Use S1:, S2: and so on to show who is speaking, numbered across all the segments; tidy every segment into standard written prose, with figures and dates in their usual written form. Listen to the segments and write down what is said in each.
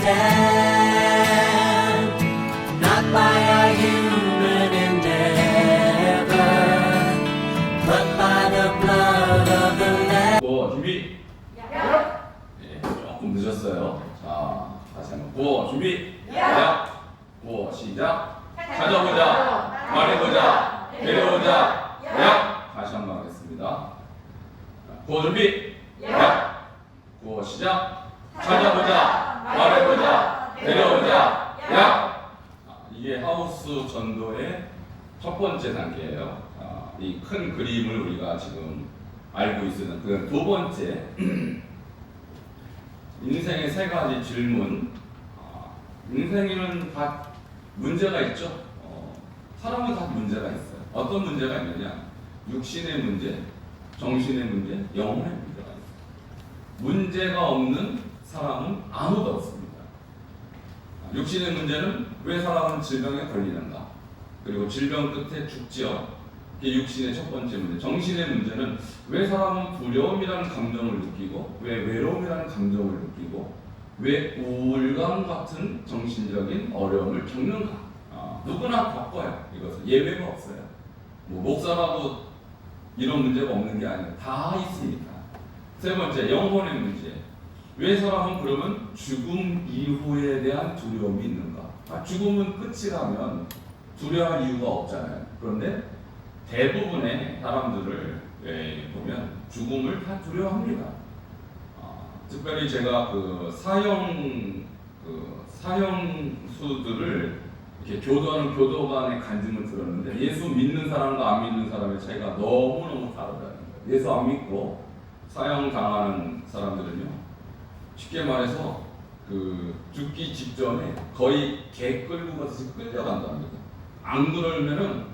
S1: stand, not by our human endeavor, but by the blood of the Lamb.
S2: 준비. 예, 조금 늦었어요. 자, 다시 한번. 준비. 시작. 찾아보자. 말해보자. 데려오자. 다시 한번 하겠습니다. 준비. 시작. 찾아보자. 말해보자. 데려오자. 이게 하우스 전도의 첫 번째 단계예요. 이 큰 그림을 우리가 지금 알고 있으면 그 두 번째 인생의 세 가지 질문. 인생에는 다 문제가 있죠. 사람은 다 문제가 있어요. 어떤 문제가 있느냐? 육신의 문제, 정신의 문제, 영혼의 문제가 있어요. 문제가 없는 사람은 아무도 없습니다. 육신의 문제는 왜 사람은 질병에 걸리는가? 그리고 질병 끝에 죽지요. 이게 육신의 첫 번째 문제. 정신의 문제는 왜 사람은 두려움이라는 감정을 느끼고, 왜 외로움이라는 감정을 느끼고, 왜 우울감 같은 정신적인 어려움을 겪는가? 누구나 겪어요. 이것은 예외가 없어요. 목사라고 이런 문제가 없는 게 아니라 다 있습니다. 세 번째, 영혼의 문제. 왜 사람은 그러면 죽음 이후에 대한 두려움이 있는가? 죽음은 끝이라면 두려워할 이유가 없잖아요. 그런데 대부분의 사람들을 보면 죽음을 다 두려워합니다. 특별히 제가 사형수들을 이렇게 교도하는 교도관의 간증을 들었는데, 예수 믿는 사람과 안 믿는 사람의 차이가 너무너무 다르다는 거예요. 예수 안 믿고 사형 당하는 사람들은요, 쉽게 말해서 죽기 직전에 거의 개 끌고 가서 끌려간답니다. 안 그러면은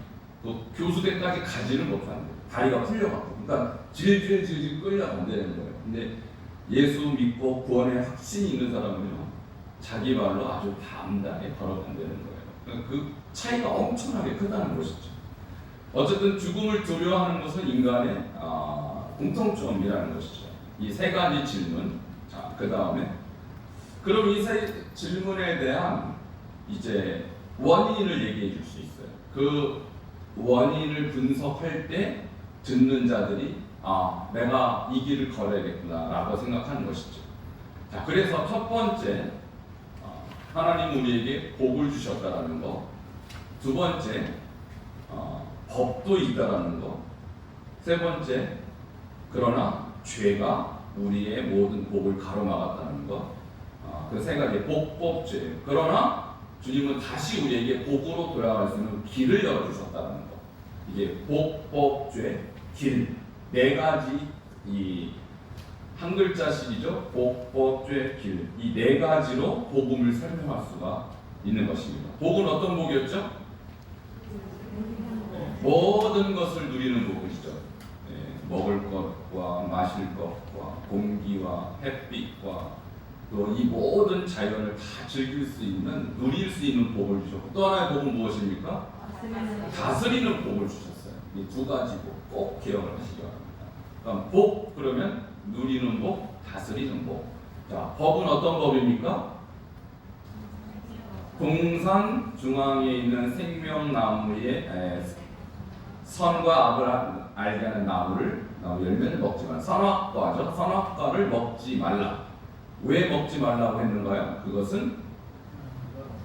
S2: 교수대까지 가지는 못한대요. 다리가 풀려갖고. 그러니까 질질 끌려간다는 거예요. 근데 예수 믿고 구원의 확신이 있는 사람은요, 자기 말로 아주 담담하게 걸어간다는 거예요. 그 차이가 엄청나게 크다는 것이죠. 어쨌든 죽음을 두려워하는 것은 인간의 공통점이라는 것이죠. 이 세 가지 질문. 자, 그 다음에 그럼 이 세 질문에 대한 이제 원인을 얘기해 줄 수 있어요. 그 원인을 분석할 때 듣는 자들이 내가 이 길을 걸어야겠구나 라고 생각하는 것이죠. 자, 그래서 첫 번째, 하나님 우리에게 복을 주셨다라는 거. 두 번째, 법도 있다라는 거. 세 번째, 그러나 죄가 우리의 모든 복을 가로막았다는 거. 그 세 가지, 복, 법, 죄. 그러나 주님은 다시 우리에게 복으로 돌아갈 수 있는 길을 열어주셨다는 거. 이게 복, 법, 죄, 길. 네 가지, 이 한 글자씩이죠. 복, 법, 죄, 길. 이 네 가지로 복음을 설명할 수가 있는 것입니다. 복은 어떤 복이었죠? 모든 것을 누리는 복이죠. 먹을 것과 마실 것과 공기와 햇빛과 또 이 모든 자연을 다 즐길 수 있는, 누릴 수 있는 복을 주셨고, 또 하나의 복은 무엇입니까? 다스리는 복을 주셨어요. 이 두 가지 복 꼭 기억을 하시기 바랍니다. 그럼 복, 그러면 누리는 복, 다스리는 복. 자, 법은 어떤 법입니까? 동산 중앙에 있는 생명나무의 선과 악을 알게 하는 열매를 먹지 말라. 선악과죠. 선악과를 먹지 말라. 왜 먹지 말라고 했는가요? 그것은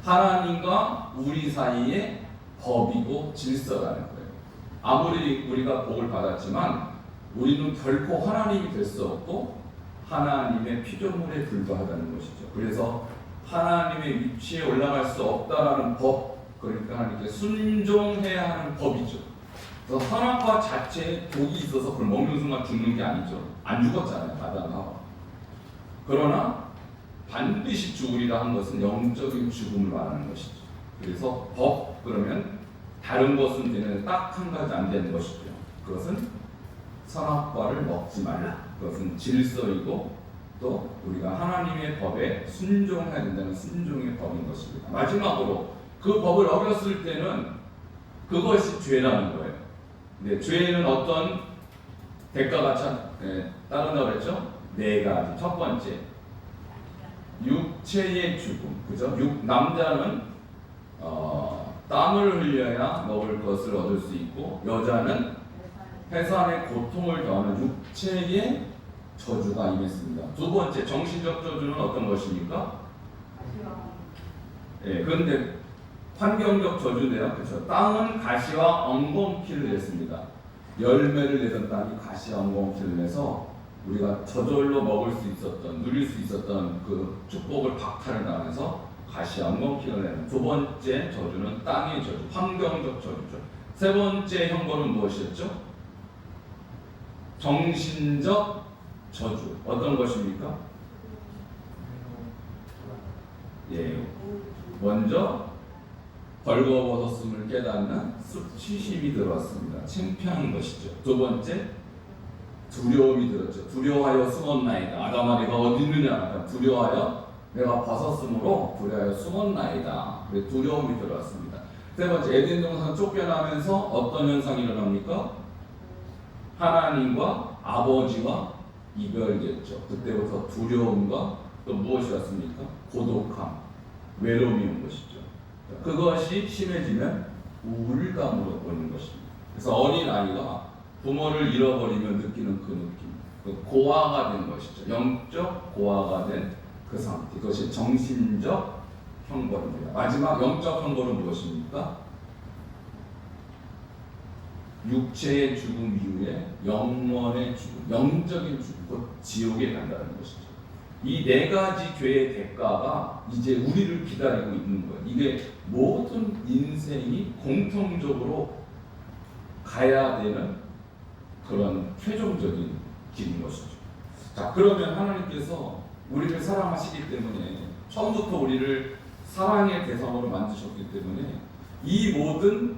S2: 하나님과 우리 사이의 법이고 질서라는 거예요. 아무리 우리가 복을 받았지만 우리는 결코 하나님이 될 수 없고 하나님의 피조물에 불과하다는 것이죠. 그래서 하나님의 위치에 올라갈 수 없다라는 법, 그러니까 하나님께 순종해야 하는 법이죠. 그래서 선악과 자체에 독이 있어서 그걸 먹는 순간 죽는 게 아니죠. 안 죽었잖아요, 아담하고. 그러나 반드시 죽으리라 한 것은 영적인 죽음을 말하는 것이죠. 그래서 법, 그러면 다른 것은 되는데 딱 한 가지 안 되는 것이죠. 그것은 선악과를 먹지 말라. 그것은 질서이고 또 우리가 하나님의 법에 순종해야 된다는 순종의 법인 것입니다. 마지막으로 그 법을 어겼을 때는 그것이 죄라는 거예요. 근데 죄는 어떤 대가가 따른다고 그랬죠? 네 가지. 첫 번째, 육체의 죽음, 그죠? 남자는 땀을 흘려야 먹을 것을 얻을 수 있고, 여자는 해산의 고통을 더하는 육체의 저주가 임했습니다. 두 번째 정신적 저주는 어떤 것입니까? 예, 그런데 환경적 저주인데요. 그렇죠? 땅은 가시와 엉겅퀴를 냈습니다. 열매를 내던 땅이 가시와 엉겅퀴를 내서 우리가 저절로 먹을 수 있었던, 누릴 수 있었던 그 축복을 박탈을 당해서 가시와 엉겅퀴를 내는 두 번째 저주는 땅의 저주, 환경적 저주죠. 세 번째 형벌은 무엇이었죠? 정신적 저주. 어떤 것입니까? 예, 먼저 벌거벗었음을 깨닫는 수치심이 들어왔습니다. 창피한 것이죠. 두 번째, 두려움이 들었죠. 두려워하여 숨었나이다. 아담아 내가 어디 있느냐? 두려워하여 내가 벗었으므로 두려워하여 숨었나이다. 두려움이 들어왔습니다. 세 번째, 에덴 동산 쫓겨나면서 어떤 현상이 일어납니까? 하나님과 아버지와 이별됐죠. 그때부터 두려움과 또 무엇이 왔습니까? 고독함, 외로움이 온 것이죠. 그것이 심해지면 우울감으로 오는 것입니다. 그래서 어린아이가 부모를 잃어버리면 느끼는 그 느낌, 그 고아가 된 것이죠. 영적 고아가 된 그 상태, 그것이 정신적 형벌입니다. 마지막 영적 형벌은 무엇입니까? 육체의 죽음 이후에 영원의 죽음, 영적인 죽음, 곧 지옥에 간다는 것이죠. 이 네 가지 죄의 대가가 이제 우리를 기다리고 있는 거예요. 이게 모든 인생이 공통적으로 가야 되는 그런 최종적인 길인 것이죠. 자, 그러면 하나님께서 우리를 사랑하시기 때문에 처음부터 우리를 사랑의 대상으로 만드셨기 때문에 이 모든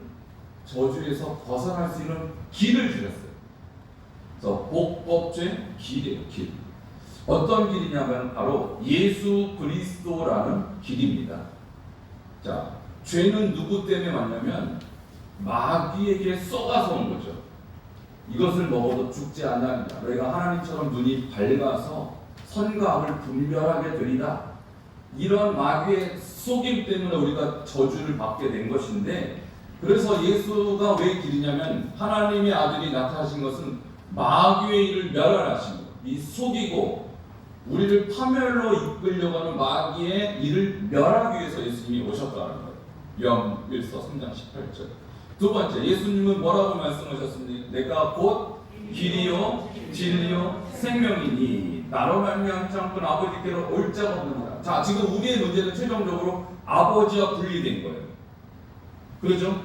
S2: 저주에서 벗어날 수 있는 길을 주셨어요. 그래서 복법죄 길이에요, 길. 어떤 길이냐면 바로 예수 그리스도라는 길입니다. 자, 죄는 누구 때문에 왔냐면 마귀에게 쏘아서 온 거죠. 이것을 먹어도 죽지 않느냐. 너희가 하나님처럼 눈이 밝아서 선과 악을 분별하게 되리라. 이런 마귀의 속임 때문에 우리가 저주를 받게 된 것인데, 그래서 예수가 왜 길이냐면 하나님의 아들이 나타나신 것은 마귀의 일을 멸하신 거예요. 이 속이고 우리를 파멸로 이끌려고 하는 마귀의 일을 멸하기 위해서 예수님이 오셨다는 거예요. 요한 1서 3장 18절. 두 번째, 예수님은 뭐라고 말씀하셨습니까? 내가 곧 길이요 진리요 생명이니 나로 말미암지 않고는 아버지께로 올 자가 없느니라. 자, 지금 우리의 문제는 최종적으로 아버지와 분리된 거예요. 그렇죠?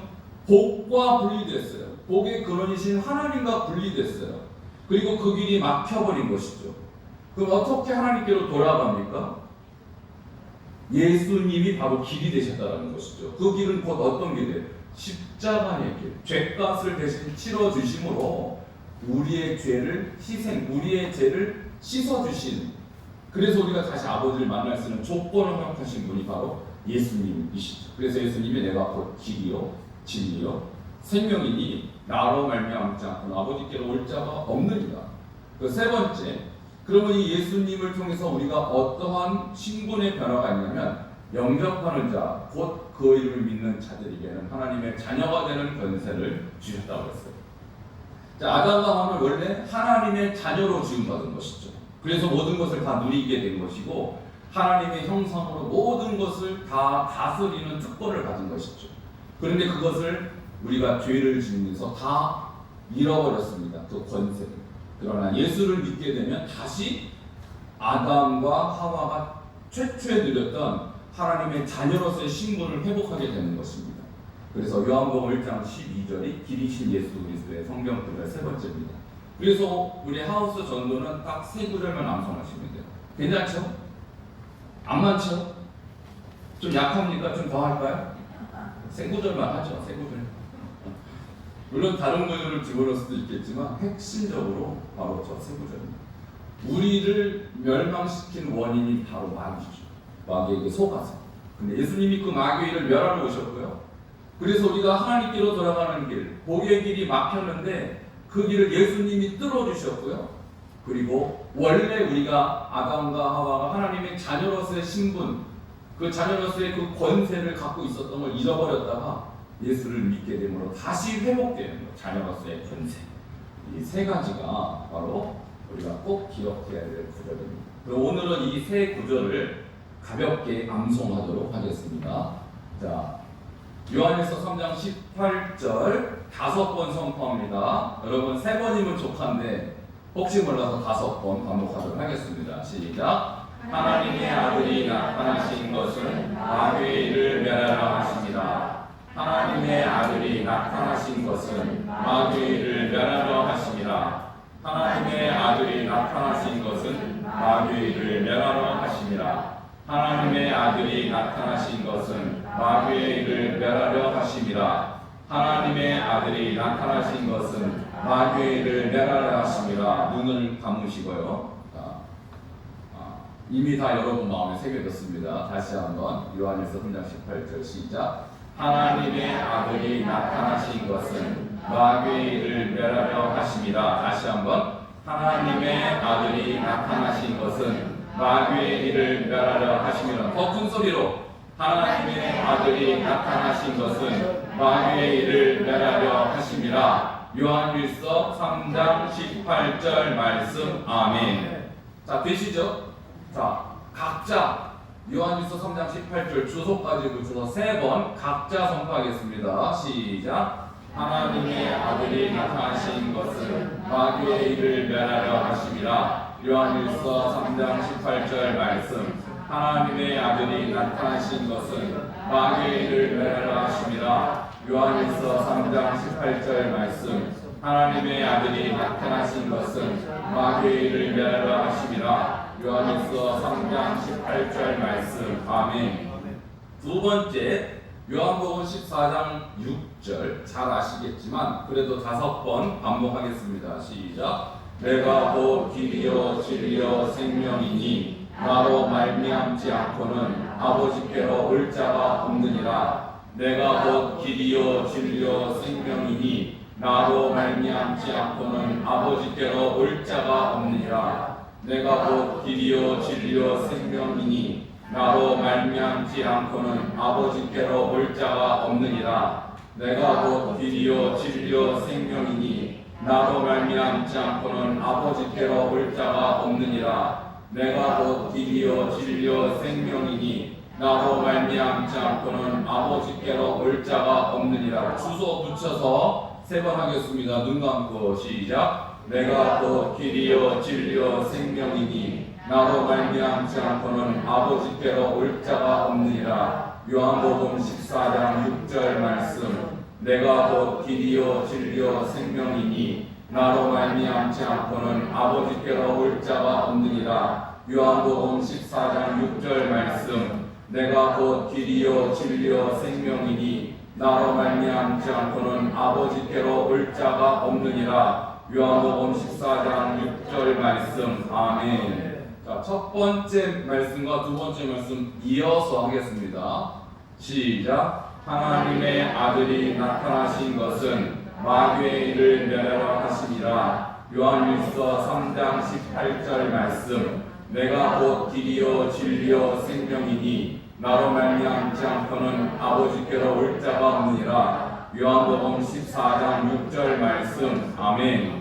S2: 복과 분리됐어요. 복의 근원이신 하나님과 분리됐어요. 그리고 그 길이 막혀버린 것이죠. 그럼 어떻게 하나님께로 돌아갑니까? 예수님이 바로 길이 되셨다는 것이죠. 그 길은 곧 어떤 길이에요? 십자가의 길. 죄값을 대신 치러주심으로 우리의 죄를 우리의 죄를 씻어주신, 그래서 우리가 다시 아버지를 만날 수 있는 조건을 허락하신 분이 바로 예수님이시죠. 그래서 예수님이 내가 곧 길이요 진리요 생명이니 나로 말미암지 않고는 아버지께로 올 자가 없느니라. 그 세 번째, 그러면 이 예수님을 통해서 우리가 어떠한 신분의 변화가 있냐면 영접하는 자, 곧 그 이름을 믿는 자들에게는 하나님의 자녀가 되는 권세를 주셨다고 했어요. 자, 아담과 하와는 원래 하나님의 자녀로 지음받은 것이죠. 그래서 모든 것을 다 누리게 된 것이고 하나님의 형상으로 모든 것을 다 다스리는 특권을 가진 것이죠. 그런데 그것을 우리가 죄를 지으면서 다 잃어버렸습니다. 그 권세를. 그러나 예수를 믿게 되면 다시 아담과 하와가 최초에 누렸던 하나님의 자녀로서의 신분을 회복하게 되는 것입니다. 그래서 요한복음 1장 12절이 길이신 예수 그리스도의 성경 구절 세 번째입니다. 그래서 우리 하우스 전도는 딱 세 구절만 암송하시면 돼요. 괜찮죠? 안 많죠? 좀 약합니까? 좀 더 할까요? 세 구절만 하죠. 세 구절. 물론 다른 구절을 집어넣을 수도 있겠지만 핵심적으로 바로 저 세 구절입니다. 우리를 멸망시킨 원인이 바로 마귀죠. 마귀에게 속아서. 근데 예수님이 그 마귀의 일을 멸하러 오셨고요. 그래서 우리가 하나님께로 돌아가는 길, 복의 길이 막혔는데 그 길을 예수님이 뚫어주셨고요. 그리고 원래 우리가 아담과 하와가 하나님의 자녀로서의 신분, 그 자녀로서의 그 권세를 갖고 있었던 걸 잃어버렸다가 예수를 믿게 됨으로 다시 회복되는 것, 자녀로서의 권세. 이 세 가지가 바로 우리가 꼭 기억해야 될 구절입니다. 오늘은 이 세 구절을 가볍게 암송하도록 하겠습니다. 자, 요한일서 3장 18절 5번 선포합니다. 여러분 3번이면 족한데 혹시 몰라서 5번 반복하도록 하겠습니다. 시작. 하나님의 아들이 나타나신 것은 마귀의 일을 멸하라 하심이라. 하나님의 아들이 나타나신 것은 마귀의 일을 멸하라 하심이라. 하나님의 아들이 나타나신 것은 마귀의 일을 멸하라 하심이라. 하나님의 아들이 나타나신 것은 마귀의 일을 멸하려 하심이라. 하나님의 아들이 나타나신 것은 마귀의 일을 멸하려 하심이라. 눈을 감으시고요. 이미 다 여러분 마음에 새겨졌습니다. 다시 한번 요한일서 3장 18절 시작. 하나님의 아들이 나타나신 것은 마귀의 일을 멸하려 하심이라. 다시 한번 하나님의 아들이 나타나신 것은 마귀의 일을 멸하려 하심이라. 더 큰 소리로 하나님의 아들이 나타나신 것은 마귀의 일을 멸하려 하심이라. 요한일서 3장 18절 말씀. 아멘. 자, 되시죠? 자, 각자 요한일서 3장 18절 주소까지 붙여서 3번 각자 선포하겠습니다. 시작. 하나님의 아들이 나타나신 것은 마귀의 일을 멸하려 하심이라. 요한일서 3장 18절 말씀. 하나님의 아들이 나타나신 것은 마귀의 일을 멸하려 하심이라. 요한일서 3장 18절 말씀. 하나님의 아들이 나타나신 것은 마귀의 일을 멸하려 하심이라. 요한일서 3장 18절 말씀. 아멘. 두 번째 요한복음 14장 6절 잘 아시겠지만 그래도 5번 반복하겠습니다. 시작. 내가 곧 길이요 진리요 생명이니 나로 말미암지 않고는 아버지께로 올 자가 없느니라. 내가 곧 길이요 진리요 생명이니 나로 말미암지 않고는 아버지께로 올 자가 없느니라. 내가 곧 길이요 진리요 생명이니 나로 말미암지 않고는 아버지께로 올 자가 없느니라. 내가 곧 길이요 진리요 생명이니 나로 말미암지 않고는 아버지께로 올 자가 없느니라. 내가 곧 길이요 진리요 생명이니 나로 말미암지 않고는 아버지께로 올 자가 없느니라. 주소 붙여서 3번 하겠습니다. 눈 감고 시작. 내가 곧 길이요 진리요 생명이니 나로 말미암지 않고는 아버지께로 올 자가 없느니라. 요한복음 14장 6절 말씀. 내가 곧 길이요 진리요 생명이니 나로 말미암지 않고는 아버지께로 올 자가 없느니라. 요한복음 14장 6절 말씀. 내가 곧 길이요 진리요 생명이니 나로 말미암지 않고는 아버지께로 올 자가 없느니라. 요한복음 14장 6절 말씀. 아멘. 자, 첫 번째 말씀과 두 번째 말씀 이어서 하겠습니다. 시작. 하나님의 아들이 나타나신 것은 마귀의 일을 멸하려 하심이라. 요한일서 3장 18절 말씀. 내가 곧 길이요 진리요 생명이니 나로 말미암지 않고는 아버지께로 올 자가 없느니라. 요한복음 14장 6절 말씀. 아멘.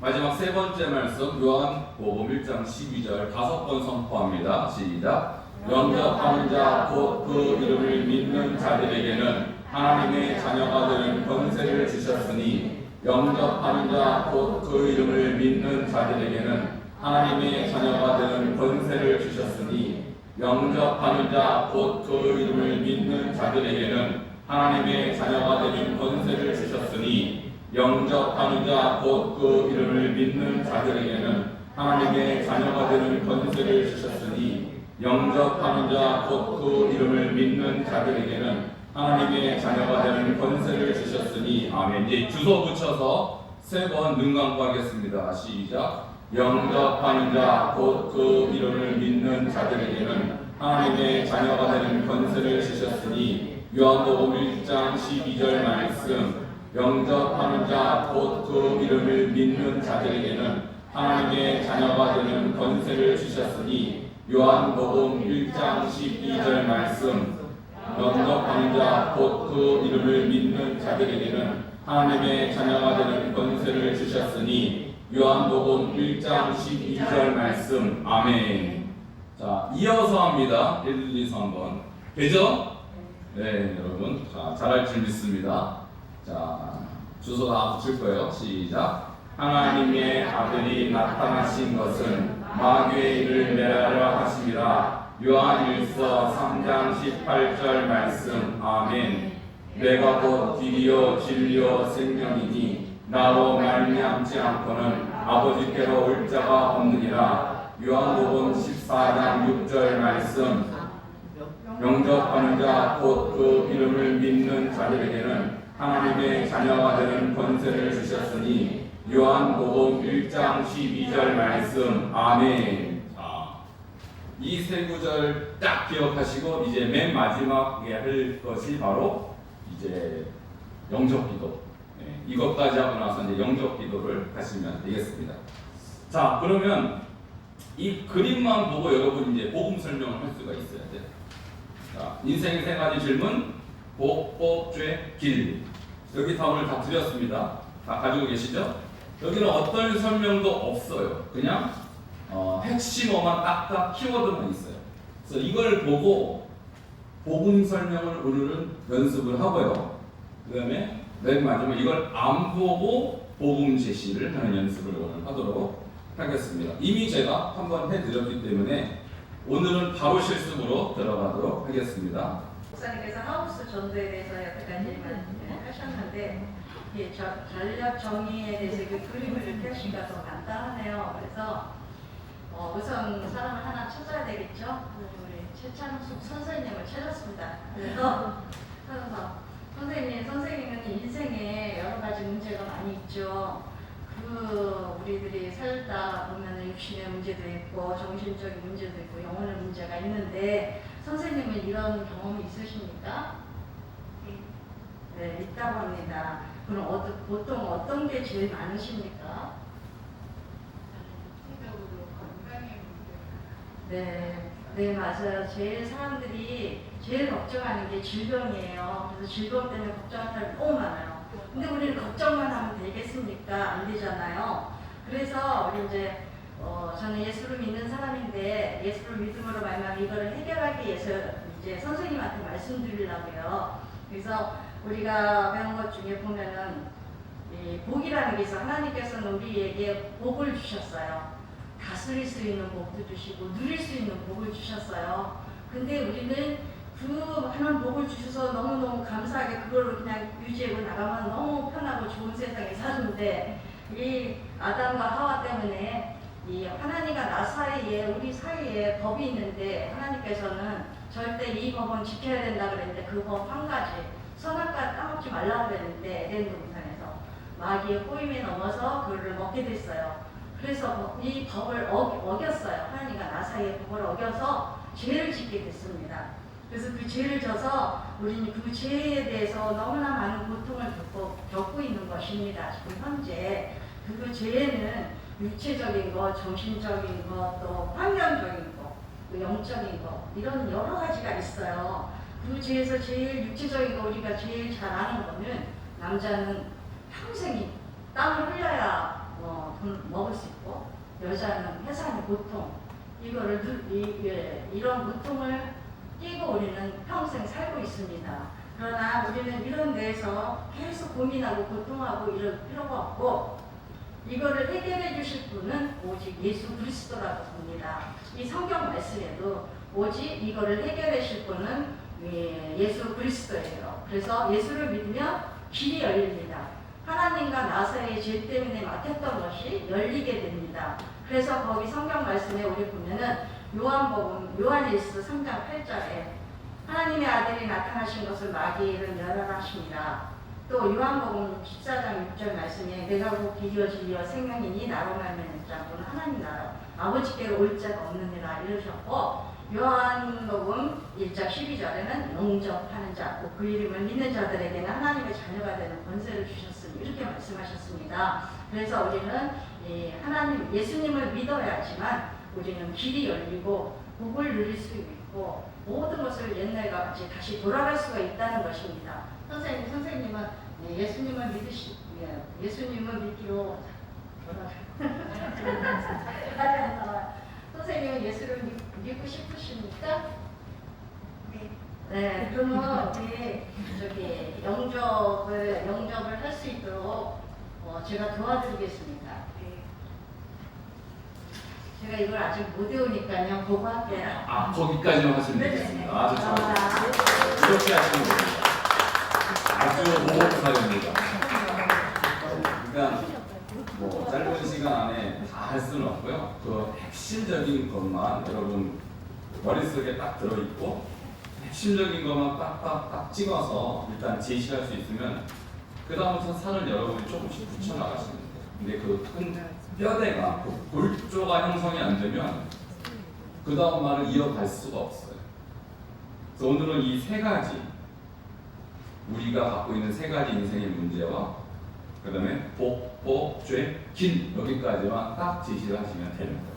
S2: 마지막 3번째 말씀 요한복음 1장 12절 5번 선포합니다. 시작. 영접하는 자 곧 그 이름을 믿는 자들에게는 하나님의 자녀가 되는 권세를 주셨으니. 영접하는 자 곧 그 이름을 믿는 자들에게는 하나님의 자녀가 되는 권세를 주셨으니. 영접하는 자 곧 그 이름을 믿는 자들에게는 하나님의 자녀가 되는 권세를 주셨으니. 영접하는 자 곧 그 이름을 믿는 자들에게는 하나님의 자녀가 되는 권세를 주셨으니. 영접하는 자 곧 그 이름을 믿는 자들에게는 하나님의 자녀가 되는 권세를 주셨으니. 아멘. 이제 주소 붙여서 3번 눈 감고 하겠습니다. 시작. 영접하는 자 곧 그 이름을 믿는 자들에게는 하나님의 자녀가 되는 권세를 주셨으니. 요한복음 1장 12절 말씀. 영접하는 자 곧 그 이름을 믿는 자들에게는 하나님의 자녀가 되는 권세를 주셨으니 요한복음 1장 12절 말씀 영접하는 자 곧 그 이름을 믿는 자들에게는 하나님의 자녀가 되는 권세를 주셨으니 요한복음 1장 12절 말씀 아멘. 자, 이어서 합니다. 1, 2, 3번 되죠? 네, 여러분. 자, 잘할 줄 믿습니다. 자, 주소 다 붙일 거예요. 시작. 하나님의 아들이 나타나신 것은 마귀의 일을 멸하려 하심이라. 요한일서 3장 18절 말씀 아멘. 내가 곧 길이요 진리요 생명이니 나로 말미암지 않고는 아버지께로 올 자가 없느니라. 요한복음 14장 6절 말씀 영접하는 자 곧 그 이름을 믿는 자들에게는 하나님의 자녀가 되는 권세를 주셨으니 요한복음 1장 12절 말씀 아멘. 이 세 구절 딱 기억하시고 이제 맨 마지막에 할 것이 바로 이제 영접기도. 이것까지 하고 나서 이제 영접기도를 하시면 되겠습니다. 자, 그러면 이 그림만 보고 여러분 이제 복음 설명을 할 수가 있어야 돼요. 자, 인생의 세 가지 질문, 복, 법, 죄, 길. 여기 다 오늘 다 드렸습니다. 다 가지고 계시죠? 여기는 어떤 설명도 없어요. 그냥 핵심어만 딱딱 키워드만 있어요. 그래서 이걸 보고 복음 설명을 오늘은 연습을 하고요. 그 다음에 맨 마지막에 이걸 안 보고 복음 제시를 하는 연습을 오늘 하도록 하겠습니다. 이미 제가 한번 해드렸기 때문에 오늘은 바로 실습으로 들어가도록 하겠습니다.
S3: 목사님께서 하우스 전도에 대해서 여태까지 하셨는데 전략 정의에 대해서 그 그림을 이렇게 하시니까 더 간단하네요. 그래서 우선 사람을 하나 찾아야 되겠죠. 우리 최창숙 선생님을 찾았습니다. 그래서 선생님은 인생에 여러 가지 문제가 많이 있죠. 우리들이 살다 보면 육신의 문제도 있고 정신적인 문제도 있고 영혼의 문제가 있는데 선생님은 이런 경험이 있으십니까? 네, 있다고 합니다. 그럼 보통 어떤 게 제일 많으십니까? 네, 맞아요. 사람들이 제일 걱정하는 게 질병이에요. 그래서 질병 때문에 걱정하는 사람이 너무 많아요. 근데 우리는 걱정만 하면 되겠습니까? 안 되잖아요. 그래서 우리 저는 예수를 믿는 사람인데 예수를 믿음으로 말미암아 이거를 해결하기 위해서 이제 선생님한테 말씀드리려고요. 그래서 우리가 배운 것 중에 보면은 이 복이라는 게 있어. 하나님께서는 우리에게 복을 주셨어요. 다스릴 수 있는 복도 주시고 누릴 수 있는 복을 주셨어요. 근데 우리는 그 하나님 복을 주셔서 너무너무 감사하게 그걸로 그냥 유지하고 나가면 너무 편하고 좋은 세상에 사는데 이 아담과 하와 때문에 이 하나님과 나 사이에 우리 사이에 법이 있는데 하나님께서는 절대 이 법은 지켜야 된다 그랬는데 그 법 한 가지 선악과 따먹지 말라고 그랬는데 에덴 동산에서 마귀의 꼬임에 넘어서 그를 먹게 됐어요. 그래서 이 법을 어겼어요. 하나님과 나 사이의 법을 어겨서 죄를 짓게 됐습니다. 그래서 그 죄를 져서 우리는 그 죄에 대해서 너무나 많은 고통을 겪고 있는 것입니다. 지금 현재 그 죄는 육체적인 것, 정신적인 것, 또 환경적인 것, 또 영적인 것 이런 여러 가지가 있어요. 그 죄에서 제일 육체적인 거 우리가 제일 잘 아는 거는 남자는 평생이 땀을 흘려야 먹을 수 있고 여자는 해산의 고통 이런 고통을 끼고 우리는 평생 살고 있습니다. 그러나 우리는 이런 데에서 계속 고민하고 고통하고 이럴 필요가 없고 이거를 해결해 주실 분은 오직 예수 그리스도라고 봅니다. 이 성경 말씀에도 오직 이거를 해결해 주실 분은 예수 그리스도예요. 그래서 예수를 믿으면 길이 열립니다. 하나님과 나 사이의 죄 때문에 막혔던 것이 열리게 됩니다. 그래서 거기 성경 말씀에 우리 보면은 요한일서 3장 8절에 하나님의 아들이 나타나신 것을 마귀를 멸하라 하십니다. 또 요한복음 14장 6절 말씀에 내가 곧 길이요 진리요 생명이니 나로 말미암지 않고는 하나님 나라 아버지께로 올 자가 없느니라 이러셨고 요한복음 1장 12절에는 영접하는 자, 곧 그 이름을 믿는 자들에게는 하나님의 자녀가 되는 권세를 주셨으니 이렇게 말씀하셨습니다. 그래서 우리는 하나님 예수님을 믿어야지만 우리는 길이 열리고 복을 누릴 수 있고 모든 것을 옛날과 같이 다시 돌아갈 수가 있다는 것입니다. 선생님은 예수님을 예수님을 믿기로 선생님은 예수를 믿고 싶으십니까? 네. 그러면 우리 영접을 할 수 있도록 제가 도와드리겠습니다. 제가 이걸 아직 못 외우니까요. 보고 할게요.
S2: 거기까지만 하시면 되겠습니다. 아주 좋아요. 이렇게 하시면 됩니다. 아주 모범사입니다. 그러니까 뭐 짧은 시간 안에 다 할 수는 없고요. 그 핵심적인 것만 여러분 머릿속에 딱 들어있고 핵심적인 것만 딱 찍어서 일단 제시할 수 있으면 그 다음부터 산을 여러분이 조금씩 붙여나가시면 돼요. 근데 그 큰 뼈대가, 그 골조가 형성이 안 되면 그 다음 말을 이어갈 수가 없어요. 그래서 오늘은 이 세 가지, 우리가 갖고 있는 세 가지 인생의 문제와 그 다음에 복, 죄, 길 여기까지만 딱 제시를 하시면 됩니다.